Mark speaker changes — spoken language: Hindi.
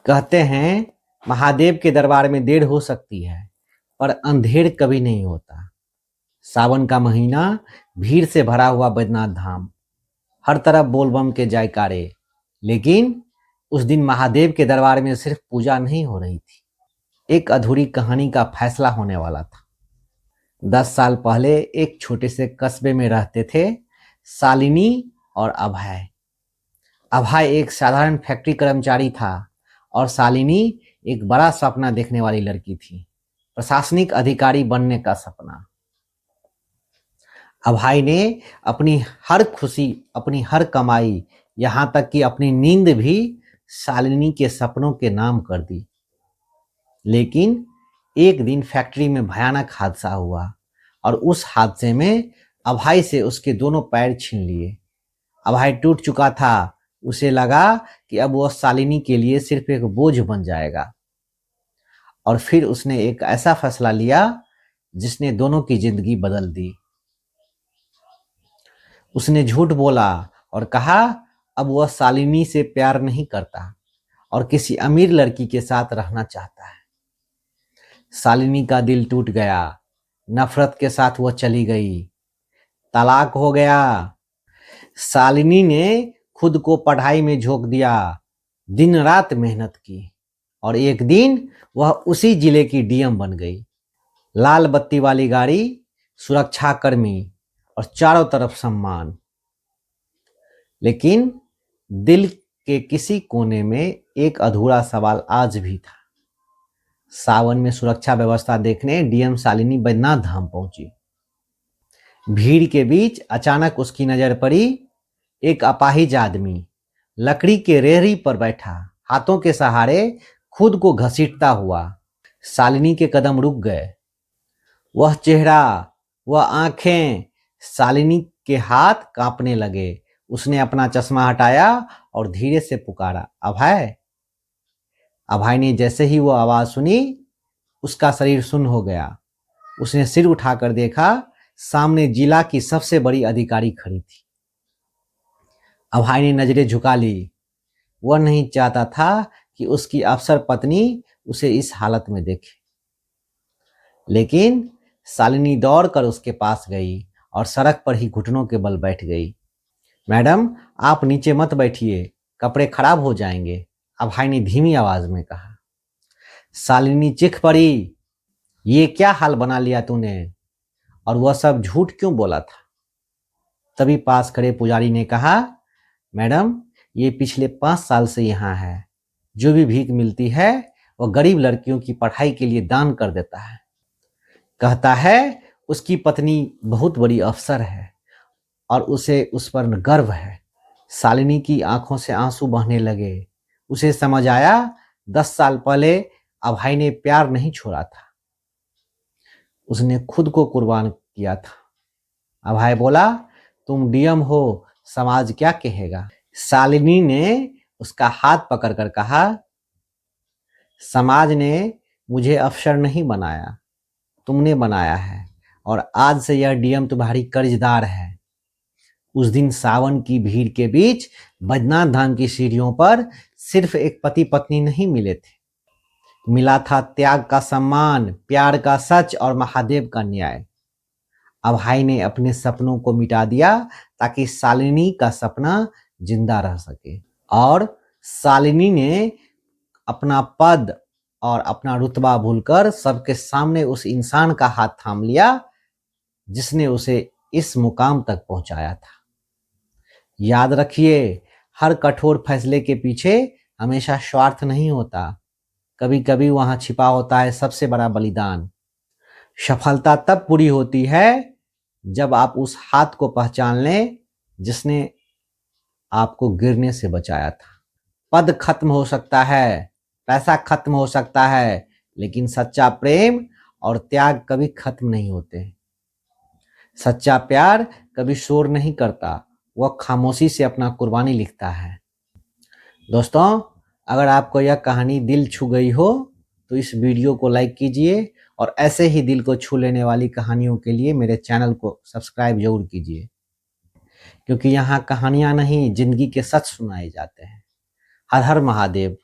Speaker 1: कहते हैं महादेव के दरबार में देर हो सकती है पर अंधेर कभी नहीं होता। सावन का महीना, भीड़ से भरा हुआ बैद्यनाथ धाम, हर तरफ बोलबम के जयकारे। लेकिन उस दिन महादेव के दरबार में सिर्फ पूजा नहीं हो रही थी, एक अधूरी कहानी का फैसला होने वाला था। 10 साल पहले एक छोटे से कस्बे में रहते थे शालिनी और अभय। अभय एक साधारण फैक्ट्री कर्मचारी था और शालिनी एक बड़ा सपना देखने वाली लड़की थी, प्रशासनिक अधिकारी बनने का सपना। अभय ने अपनी हर खुशी, अपनी हर कमाई, यहाँ तक कि अपनी नींद भी शालिनी के सपनों के नाम कर दी। लेकिन एक दिन फैक्ट्री में भयानक हादसा हुआ और उस हादसे में अभय से उसके दोनों पैर छीन लिए। अभय टूट चुका था, उसे लगा कि अब वह शालिनी के लिए सिर्फ एक बोझ बन जाएगा। और फिर उसने एक ऐसा फैसला लिया जिसने दोनों की जिंदगी बदल दी। उसने झूठ बोला और कहा अब वह शालिनी से प्यार नहीं करता और किसी अमीर लड़की के साथ रहना चाहता है। शालिनी का दिल टूट गया, नफरत के साथ वह चली गई, तलाक हो गया। शालिनी ने खुद को पढ़ाई में झोंक दिया, दिन रात मेहनत की और एक दिन वह उसी जिले की डीएम बन गई। लाल बत्ती वाली गाड़ी, सुरक्षा कर्मी और चारों तरफ सम्मान। लेकिन दिल के किसी कोने में एक अधूरा सवाल आज भी था। सावन में सुरक्षा व्यवस्था देखने डीएम शालिनी बैद्यनाथ धाम पहुंची। भीड़ के बीच अचानक उसकी नजर पड़ी एक अपाहिज आदमी, लकड़ी के रेहड़ी पर बैठा, हाथों के सहारे खुद को घसीटता हुआ। शालिनी के कदम रुक गए। वह चेहरा, वह आंखें, शालिनी के हाथ कांपने लगे। उसने अपना चश्मा हटाया और धीरे से पुकारा, अभय। अभय ने जैसे ही वो आवाज सुनी, उसका शरीर सुन्न हो गया। उसने सिर उठाकर देखा, सामने जिला की सबसे बड़ी अधिकारी खड़ी थी। अभय ने नजरें झुका ली। वह नहीं चाहता था कि उसकी अफसर पत्नी उसे इस हालत में देखे। लेकिन शालिनी दौड़कर उसके पास गई और सड़क पर ही घुटनों के बल बैठ गई। मैडम, आप नीचे मत बैठिए, कपड़े खराब हो जाएंगे, अभय ने धीमी आवाज में कहा। शालिनी चीख पड़ी, ये क्या हाल बना लिया तूने, और वह सब झूठ क्यों बोला था? तभी पास खड़े पुजारी ने कहा, मैडम, ये पिछले 5 साल से यहाँ है। जो भी भीख मिलती है वह गरीब लड़कियों की पढ़ाई के लिए दान कर देता है। कहता है उसकी पत्नी बहुत बड़ी अफसर है और उसे उस पर गर्व है। शालिनी की आंखों से आंसू बहने लगे। उसे समझ आया 10 साल पहले अभय ने प्यार नहीं छोड़ा था, उसने खुद को कुर्बान किया था। अभय बोला, तुम डीएम हो, समाज क्या कहेगा? शालिनी ने उसका हाथ पकड़कर कहा, समाज ने मुझे अफसर नहीं बनाया, तुमने बनाया है और आज से यह डीएम तुम्हारी कर्जदार है। उस दिन सावन की भीड़ के बीच बैद्यनाथ धाम की सीढ़ियों पर सिर्फ एक पति पत्नी नहीं मिले थे, मिला था त्याग का सम्मान, प्यार का सच और महादेव का न्याय। अभय ने अपने सपनों को मिटा दिया ताकि शालिनी का सपना जिंदा रह सके। और शालिनी ने अपना पद और अपना रुतबा भूलकर सबके सामने उस इंसान का हाथ थाम लिया जिसने उसे इस मुकाम तक पहुंचाया था। याद रखिए, हर कठोर फैसले के पीछे हमेशा स्वार्थ नहीं होता, कभी कभी वहां छिपा होता है सबसे बड़ा बलिदान। सफलता तब पूरी होती है जब आप उस हाथ को पहचान लें जिसने आपको गिरने से बचाया था। पद खत्म हो सकता है, पैसा खत्म हो सकता है, लेकिन सच्चा प्रेम और त्याग कभी खत्म नहीं होते। सच्चा प्यार कभी शोर नहीं करता, वह खामोशी से अपना कुर्बानी लिखता है। दोस्तों, अगर आपको यह कहानी दिल छू गई हो तो इस वीडियो को लाइक कीजिए और ऐसे ही दिल को छू लेने वाली कहानियों के लिए मेरे चैनल को सब्सक्राइब जरूर कीजिए, क्योंकि यहाँ कहानियाँ नहीं, जिंदगी के सच सुनाए जाते हैं। हर हर महादेव।